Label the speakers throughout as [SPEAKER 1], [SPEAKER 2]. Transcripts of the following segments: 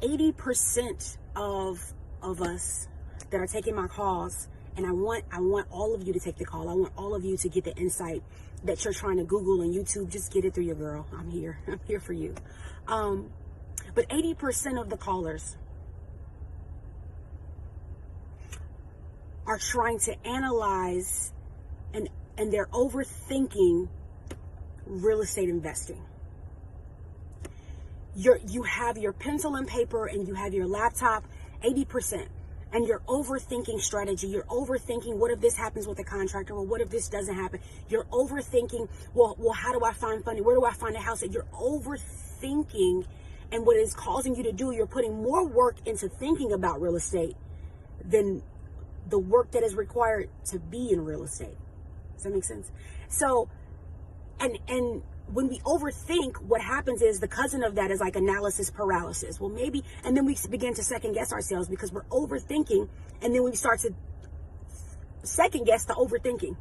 [SPEAKER 1] 80% of us that are taking my calls, and I want all of you to take the call. I want all of you to get the insight that you're trying to Google and YouTube. Just get it through your girl. I'm here. I'm here for you. But 80% of the callers are trying to analyze and they're overthinking real estate investing. You have your pencil and paper and you have your laptop, 80%. And you're overthinking strategy. You're overthinking, what if this happens with the contractor? Or what if this doesn't happen? You're overthinking, well, how do I find funding? Where do I find a house? You're overthinking. And what it's causing you to do, you're putting more work into thinking about real estate than the work that is required to be in real estate. Does that make sense? So, and when we overthink, what happens is the cousin of that is like analysis paralysis. Well, maybe, and then we begin to second guess ourselves because we're overthinking, and then we start to second guess the overthinking,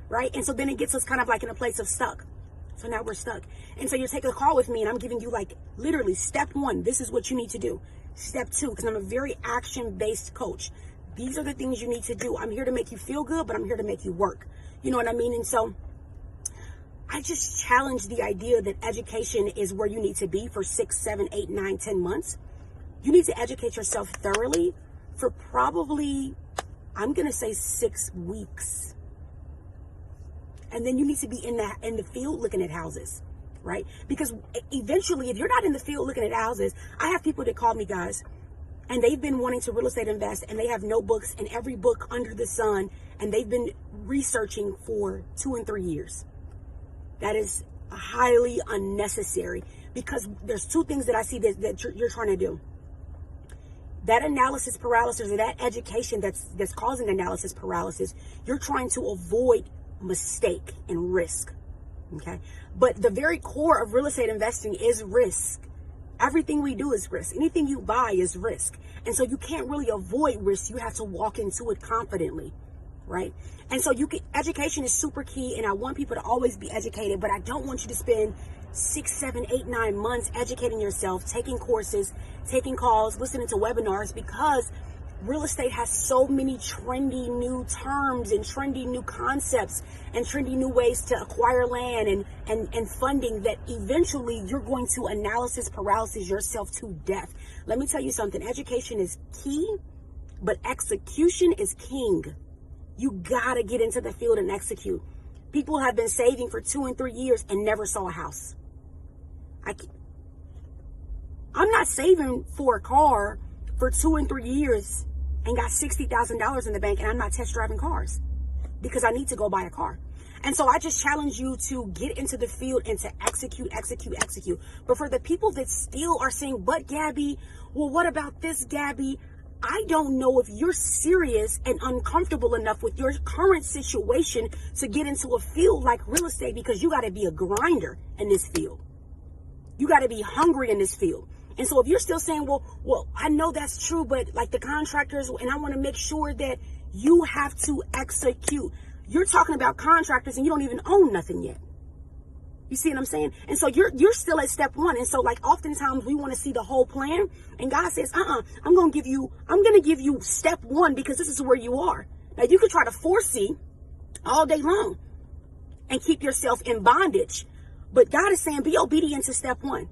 [SPEAKER 1] right? And so then it gets us kind of like in a place of stuck. So now we're stuck. And so you're taking a call with me and I'm giving you like literally step 1, this is what you need to do. Step 2, because I'm a very action-based coach. These are the things you need to do. I'm here to make you feel good, but I'm here to make you work. You know what I mean? And so I just challenge the idea that education is where you need to be for 6, 7, 8, 9, 10 months. You need to educate yourself thoroughly for probably, I'm going to say 6 weeks. And then you need to be in the field looking at houses, right? Because eventually, if you're not in the field looking at houses, I have people that call me, guys, and they've been wanting to real estate invest, and they have notebooks and every book under the sun, and they've been researching for 2 and 3 years. That is highly unnecessary, because there's 2 things that I see that you're trying to do. That analysis paralysis, or that education that's causing analysis paralysis, you're trying to avoid mistake and risk. Okay. But the very core of real estate investing is risk. Everything we do is risk. Anything you buy is risk. And so you can't really avoid risk. You have to walk into it confidently. Right. And so education is super key. And I want people to always be educated, but I don't want you to spend 6, 7, 8, 9 months educating yourself, taking courses, taking calls, listening to webinars, because real estate has so many trendy new terms and trendy new concepts and trendy new ways to acquire land and funding that eventually you're going to analysis paralysis yourself to death. Let me tell you something. Education is key, but execution is king. You gotta get into the field and execute. People have been saving for 2 and 3 years and never saw a house. I'm not saving for a car for 2 and 3 years and got $60,000 in the bank, and I'm not test driving cars because I need to go buy a car. And so I just challenge you to get into the field and to execute. But for the people that still are saying, but Gabby, well, what about this, Gabby? I don't know if you're serious and uncomfortable enough with your current situation to get into a field like real estate, because you got to be a grinder in this field. You got to be hungry in this field. And so if you're still saying, well, I know that's true, but like the contractors, and I want to make sure that you have to execute. You're talking about contractors and you don't even own nothing yet. You see what I'm saying? And so you're still at step 1. And so like oftentimes we want to see the whole plan, and God says, I'm going to give you step 1, because this is where you are. Now you could try to foresee all day long and keep yourself in bondage, but God is saying, be obedient to step 1.